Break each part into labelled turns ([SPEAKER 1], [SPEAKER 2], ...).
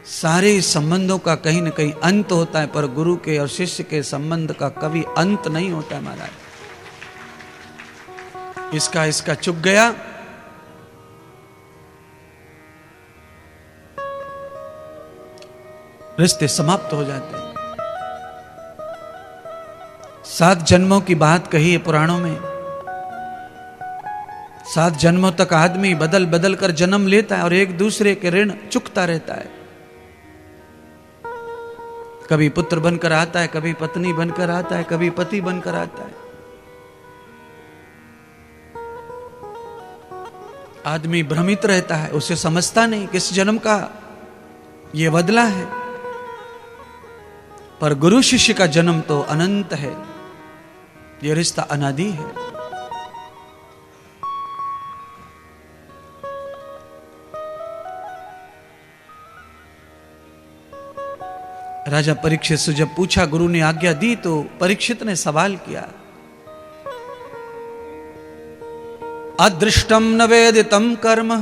[SPEAKER 1] सारे संबंधों का कहीं न कहीं अंत होता है, पर गुरु के और शिष्य के संबंध का कभी अंत नहीं होता है महाराज। इसका चुक गया, रिश्ते समाप्त हो जाते हैं। 7 जन्मों की बात कही है पुराणों में। 7 जन्मों तक आदमी बदल बदल कर जन्म लेता है और एक दूसरे के ऋण चुकता रहता है। कभी पुत्र बनकर आता है, कभी पत्नी बनकर आता है, कभी पति बनकर आता है। आदमी भ्रमित रहता है, उसे समझता नहीं किस जन्म का यह बदला है। पर गुरु शिष्य का जन्म तो अनंत है, यह रिश्ता अनादि है। राजा परीक्षित से जब पूछा, गुरु ने आज्ञा दी, तो परीक्षित ने सवाल किया, अदृष्टम न वेदितम कर्म,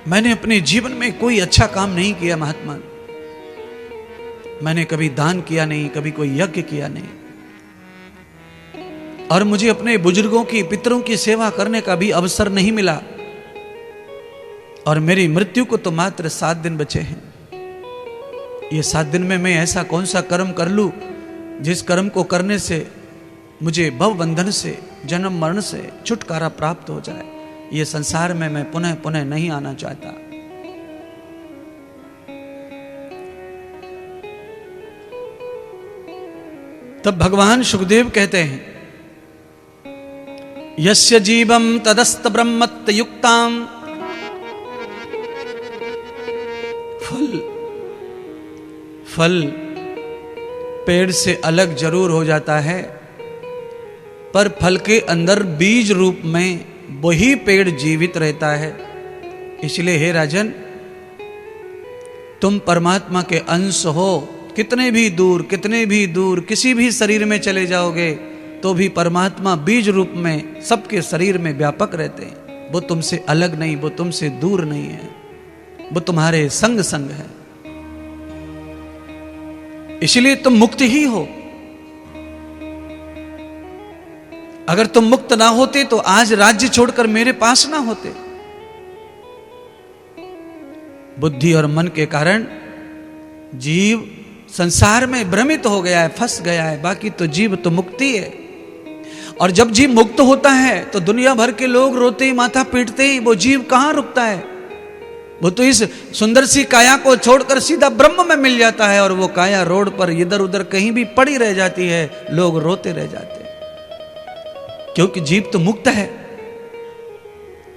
[SPEAKER 1] मैंने अपने जीवन में कोई अच्छा काम नहीं किया महात्मा। मैंने कभी दान किया नहीं, कभी कोई यज्ञ किया नहीं, और मुझे अपने बुजुर्गों की, पितरों की सेवा करने का भी अवसर नहीं मिला। और मेरी मृत्यु को तो मात्र 7 दिन बचे हैं। ये 7 दिन में मैं ऐसा कौन सा कर्म कर लूं जिस कर्म को करने से मुझे भव बंधन से, जन्म मरण से छुटकारा प्राप्त हो जाए। ये संसार में मैं पुनः पुनः नहीं आना चाहता। तब भगवान सुखदेव कहते हैं, यस्य जीवम तदस्त ब्रह्मत्त युक्ताम, फल पेड़ से अलग जरूर हो जाता है, पर फल के अंदर बीज रूप में वही पेड़ जीवित रहता है। इसलिए हे राजन, तुम परमात्मा के अंश हो। कितने भी दूर किसी भी शरीर में चले जाओगे तो भी परमात्मा बीज रूप में सबके शरीर में व्यापक रहते हैं। वो तुमसे अलग नहीं, वो तुमसे दूर नहीं है, वो तुम्हारे संग संग है। इसलिए तुम मुक्त ही हो। अगर तुम मुक्त ना होते तो आज राज्य छोड़कर मेरे पास ना होते। बुद्धि और मन के कारण जीव संसार में भ्रमित हो गया है, फंस गया है। बाकी तो जीव तो मुक्ति है। और जब जीव मुक्त होता है तो दुनिया भर के लोग रोते ही, माथा पीटते ही, वो जीव कहां रुकता है। वो तो इस सुंदर सी काया को छोड़कर सीधा ब्रह्म में मिल जाता है, और वो काया रोड पर इधर उधर कहीं भी पड़ी रह जाती है, लोग रोते रह जाते हैं। क्योंकि जीव तो मुक्त है।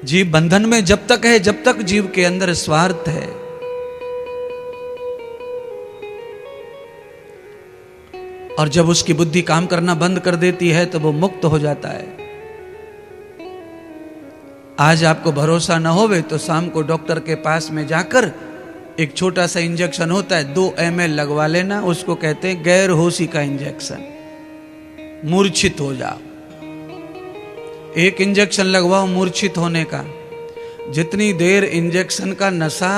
[SPEAKER 1] जीव बंधन में जब तक है, जब तक जीव के अंदर स्वार्थ है। और जब उसकी बुद्धि काम करना बंद कर देती है तो वो मुक्त हो जाता है। आज आपको भरोसा न होवे तो शाम को डॉक्टर के पास में जाकर एक छोटा सा इंजेक्शन होता है, 2 ml लगवा लेना। उसको कहते हैं गैर होशी का इंजेक्शन। मूर्छित हो जाओ, एक इंजेक्शन लगवाओ मूर्छित होने का। जितनी देर इंजेक्शन का नशा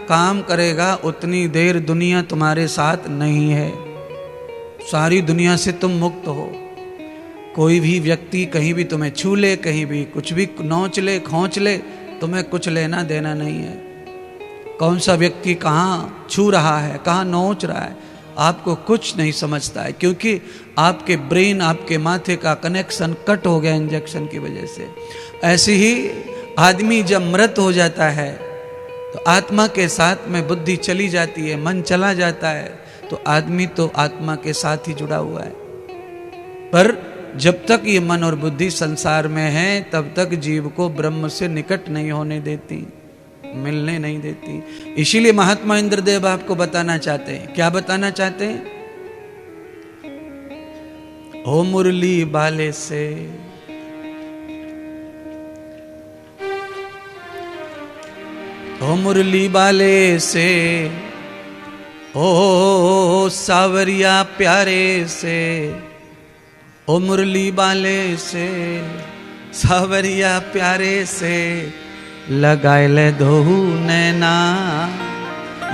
[SPEAKER 1] काम करेगा उतनी देर दुनिया तुम्हारे साथ नहीं है। सारी दुनिया से तुम मुक्त हो। कोई भी व्यक्ति कहीं भी तुम्हें छू ले, कहीं भी कुछ भी नोच ले, खोंच ले, तुम्हें कुछ लेना देना नहीं है। कौन सा व्यक्ति कहाँ छू रहा है, कहाँ नोच रहा है, आपको कुछ नहीं समझता है। क्योंकि आपके ब्रेन, आपके माथे का कनेक्शन कट हो गया इंजेक्शन की वजह से। ऐसे ही आदमी जब मृत हो जाता है तो आत्मा के साथ में बुद्धि चली जाती है, मन चला जाता है, तो आदमी तो आत्मा के साथ ही जुड़ा हुआ है। पर जब तक ये मन और बुद्धि संसार में है तब तक जीव को ब्रह्म से निकट नहीं होने देती, मिलने नहीं देती। इसीलिए महात्मा इंद्रदेव आपको बताना चाहते हैं। क्या बताना चाहते हैं? हो मुरली बाले से, हो मुरली बाले से, ओ सावरिया प्यारे से, ओ मुरली बाले से, सावरिया प्यारे से, लगाए ले दोहू नैना,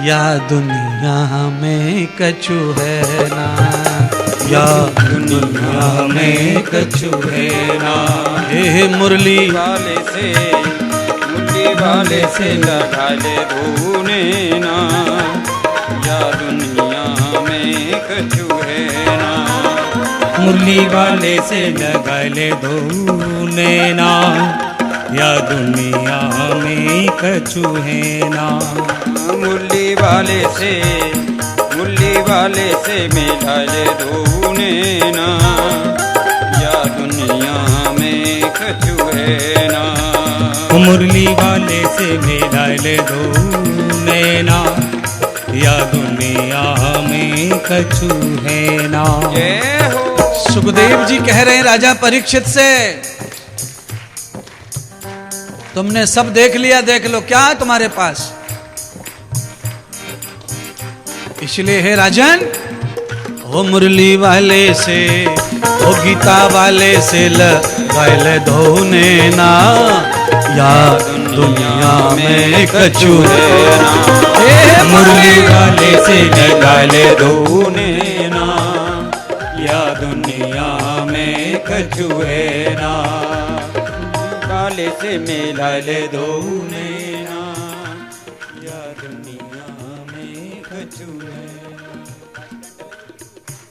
[SPEAKER 1] या दुनिया में कछु है ना, या दुनिया में कछु है ना। हे मुरली
[SPEAKER 2] वाले से लगा ले दोहू नैना, या दुनिया में कछु है ना।
[SPEAKER 3] मुरली वाले से लगा ले दोहू नैना, या दुनिया में कछु है ना।
[SPEAKER 2] मुरली वाले से मिला ले दोहू नैना, या दुनिया में कछु है ना।
[SPEAKER 3] मुरली वाले से मिला ले दोहू नैना, या दुनिया में कछु है ना।
[SPEAKER 2] जय हो।
[SPEAKER 1] सुखदेव जी कह रहे हैं राजा परीक्षित से, तुमने सब देख लिया, देख लो क्या है तुम्हारे पास। इसलिए हे राजन, ओ मुरली वाले से, ओ गीता वाले से लगाए ले दोहू नैना, या दुनिया में कछु है ना।
[SPEAKER 3] मुरली वाले से लगा ले दोहू नैना, या दुनिया में कछु है ना।
[SPEAKER 2] वाले से मिला ले
[SPEAKER 3] दोहू नैना, या दुनिया में कछु है।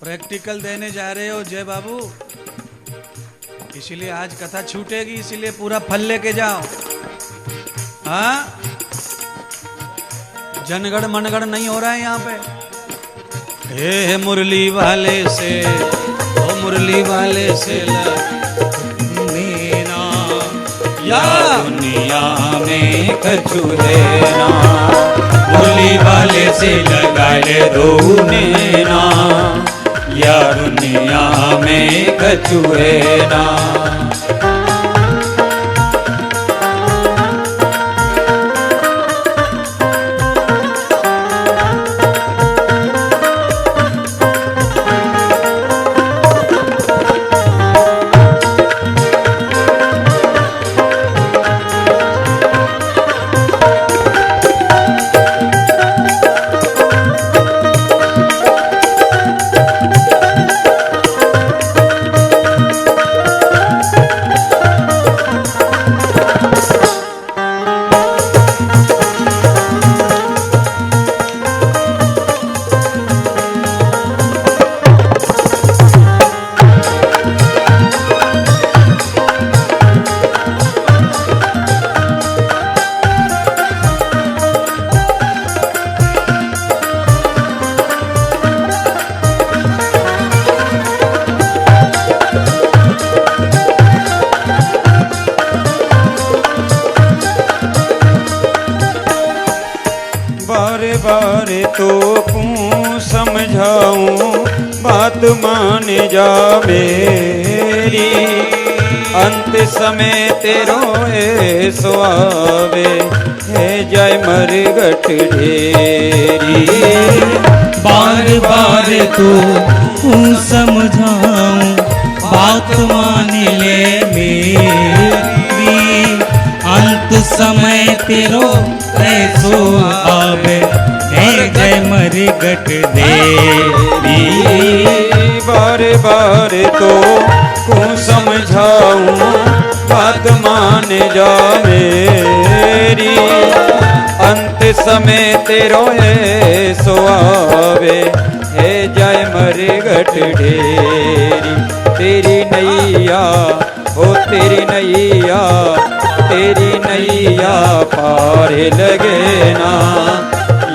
[SPEAKER 1] प्रैक्टिकल देने जा रहे हो जय बाबू, इसीलिए आज कथा छूटेगी, इसीलिए पूरा फल लेके जाओ। हाँ, जनगण मनगण नहीं हो रहा है यहाँ पे। हे मुरली वाले से, ओ मुरली वाले से
[SPEAKER 3] नैना,
[SPEAKER 1] या
[SPEAKER 3] दुनिया में कछु है ना। मुरली वाले से लगा ले दोहू नैना, या दुनिया में कछु है ना।
[SPEAKER 2] बारे तो क्यों समझाऊं, बात मान जा मेरी। अंत समय तेरो ऐसो आवे, है जय मरगट ढेरी।
[SPEAKER 3] बार बार तो समझाऊं, बात मान ले मेरी। अंत समय तेरो ऐसो आवे, है जय मरगट देवी।
[SPEAKER 2] बार बार तो क्यों समझाऊं, बात मान जा मेरी। अंत समय तेरो ऐसो आवे, है जय मरगट ढेरी। तेरी नैया हो तेरी नैया, तेरी नैया पार लगे ना,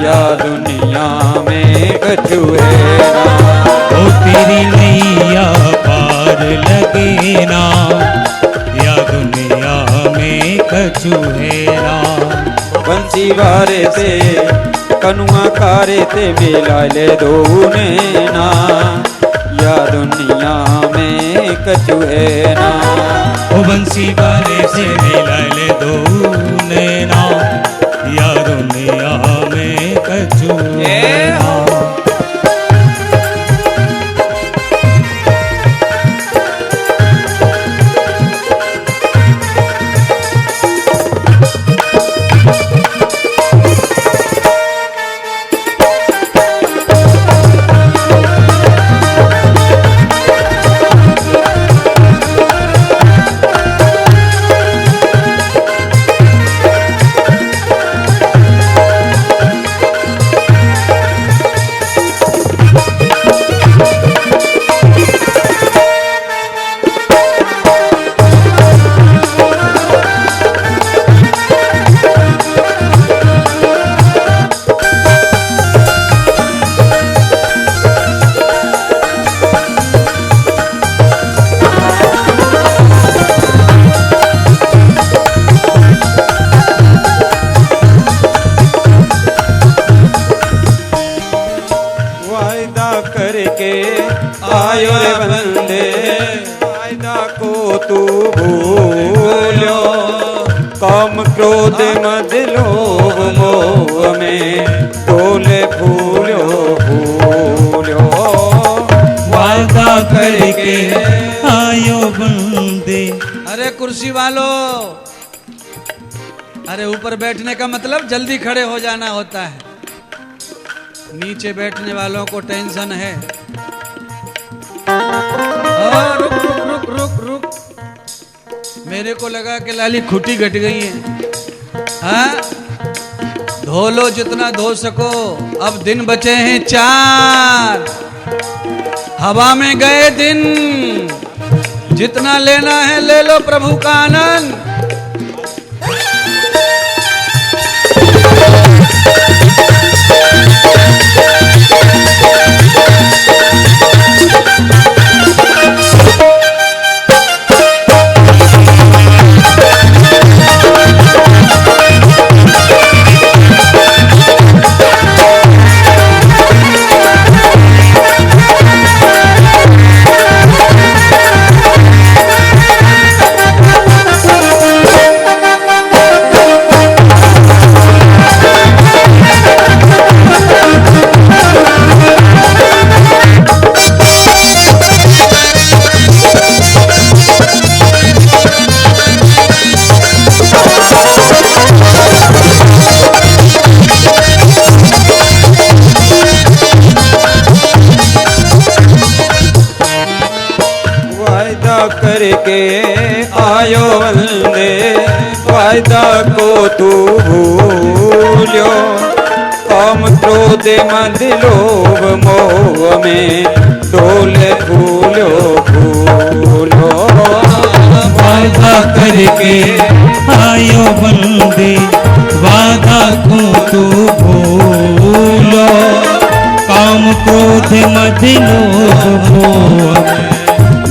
[SPEAKER 2] या दुनिया में कछु है ना।
[SPEAKER 3] ओ तेरी नैया पार लगे ना, या दुनिया में कछु है ना।
[SPEAKER 2] बंसी वारे से कनुआ कारे ते मिला ले दोहू नैना, या दुनिया में कछु है ना।
[SPEAKER 3] ओ बंसी वाले से मिला ले दोहू नैना, या दुनिया में कछु है ना।
[SPEAKER 2] मद लोभ मोह में डोले फूलो फूलो
[SPEAKER 3] वादा करके आयो बंदे।
[SPEAKER 1] अरे कुर्सी वालों, अरे ऊपर बैठने का मतलब जल्दी खड़े हो जाना होता है, नीचे बैठने वालों को टेंशन है। रुक रुक रुक रुक रुक, मेरे को लगा कि लाली खुटी घट गई है। हाँ, धो लो जितना धो सको, अब दिन बचे हैं 4, हवा में गए दिन, जितना लेना है ले लो प्रभु का आनंद।
[SPEAKER 2] करके आयो वंदे, वायदा को तू भूल्यो, काम क्रोध मद लोभ मोह में डोले फूलो फूलो।
[SPEAKER 3] वादा करके आयो बंदे, वादा को तू भूलो, काम क्रोध मद लोभ मोह में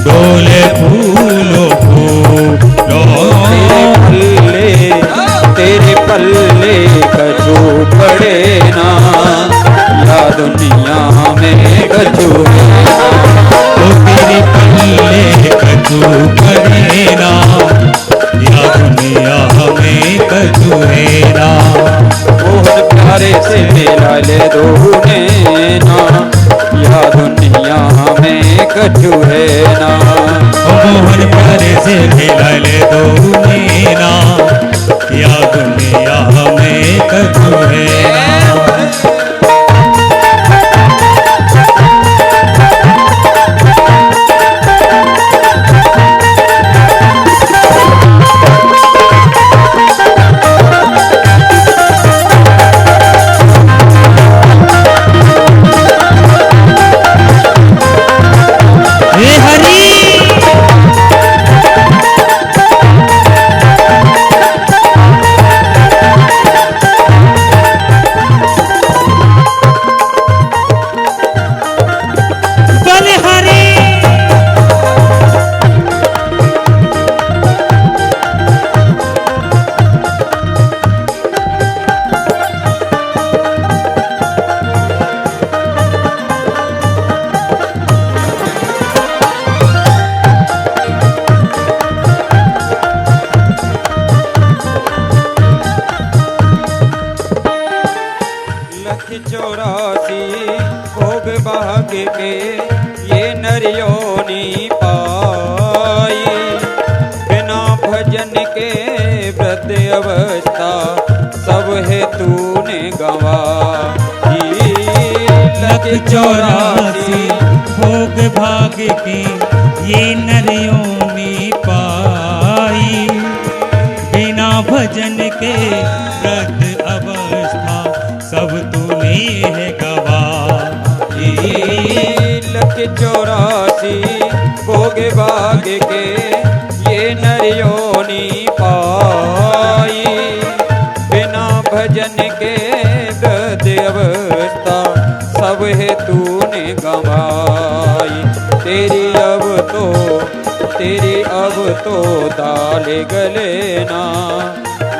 [SPEAKER 3] डोले फूलो फूलो।
[SPEAKER 2] तेरे पल्ले कछु पड़े ना, या दुनिया में कछु
[SPEAKER 3] तेरे पल्ले कछु पड़े ना, या दुनिया में कछु है ना।
[SPEAKER 2] मोहन प्यारे से मिला ले दो नैना, या दुनिया में कछु है ना।
[SPEAKER 3] मोहन प्यारे से मिला ले दो नैना, या दुनिया में कछु है ना।
[SPEAKER 2] के ये नरियोनी पाई, बिना भजन के वृद्ध अवस्था सब है तूने गंवाई।
[SPEAKER 3] लख 84 भोग भाग के ये नरियोनी पाई, बिना भजन के वृद्ध अवस्था सब तूने है गंवाई।
[SPEAKER 2] लख 84 भोग भाग के ये नरियोनी पाई, बिना भजन के वृद्ध अवस्था सब है तूने गंवाई। तेरी अब तो दाल गले ना,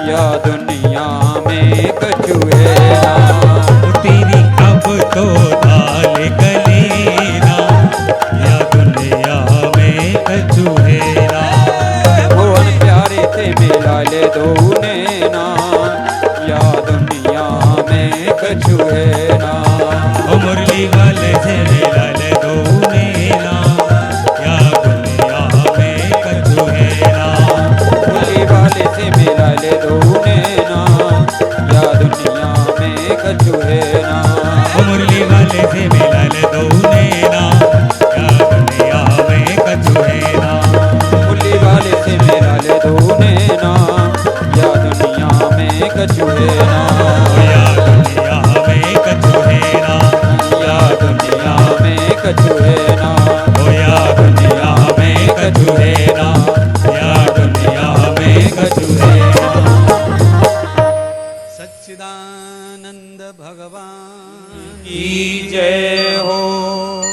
[SPEAKER 2] या दुनिया में कछु है ना।
[SPEAKER 3] तेरी अब तो दाल गले ना, या दुनिया में कछु है ना।
[SPEAKER 2] भुवन प्यारे थे मिला ले दो नैना, है ना।
[SPEAKER 3] ओ मुरली वाले से मिला ले दो नैना, या दुनिया में कछु है ना।
[SPEAKER 2] मुरली वाले से मिला ले दो नैना, या दुनिया में कछु है ना।
[SPEAKER 3] ओ मुरली वाले से मिला ले दो नैना, या दुनिया में कछु है ना।
[SPEAKER 2] मुरली वाले से मिला ले दो नैना, या दुनिया में कछु है ना।
[SPEAKER 3] या दुनिया में कछु है ना,
[SPEAKER 2] या दुनिया में कछु है ना।
[SPEAKER 3] ओ या दुनिया में कछु है ना, या दुनिया में कछु है ना।
[SPEAKER 1] सच्चिदानंद भगवान
[SPEAKER 2] की जय हो।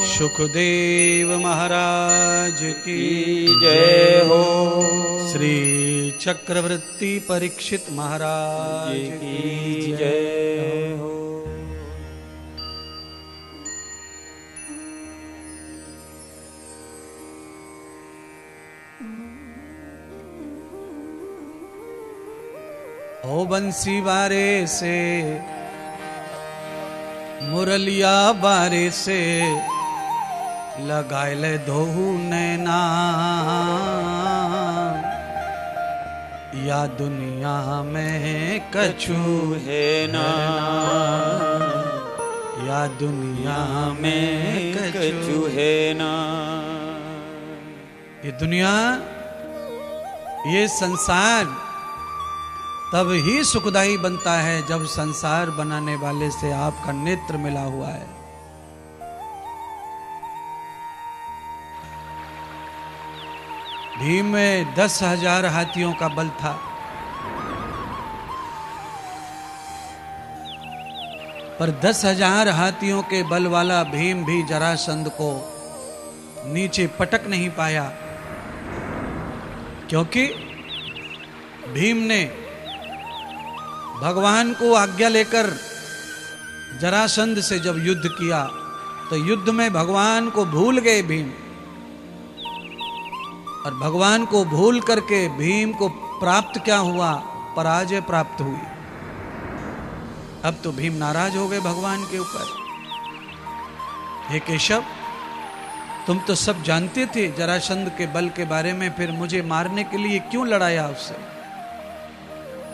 [SPEAKER 1] सुखदेव महाराज की
[SPEAKER 2] की जय हो।
[SPEAKER 1] श्री चक्रवर्ती परीक्षित महाराज
[SPEAKER 2] की जय हो।
[SPEAKER 1] ओ बंसी बारे से मुरलिया बारे से लगाए ले दोहू नैना, या दुनिया में कछु
[SPEAKER 2] है ना।
[SPEAKER 1] या दुनिया में
[SPEAKER 2] कछु है ना।
[SPEAKER 1] ये दुनिया, ये संसार तब ही सुखदायी बनता है जब संसार बनाने वाले से आपका नेत्र मिला हुआ है। भीम में 10,000 हाथियों का बल था, पर 10,000 हाथियों के बल वाला भीम भी जरासंध को नीचे पटक नहीं पाया, क्योंकि भीम ने भगवान को आज्ञा लेकर जरासंध से जब युद्ध किया तो युद्ध में भगवान को भूल गए भीम, और भगवान को भूल करके भीम को प्राप्त क्या हुआ? पराजय प्राप्त हुई। अब तो भीम नाराज हो गए भगवान के ऊपर। हे केशव, तुम तो सब जानते थे जरासंध के बल के बारे में, फिर मुझे मारने के लिए क्यों लड़ाया उससे?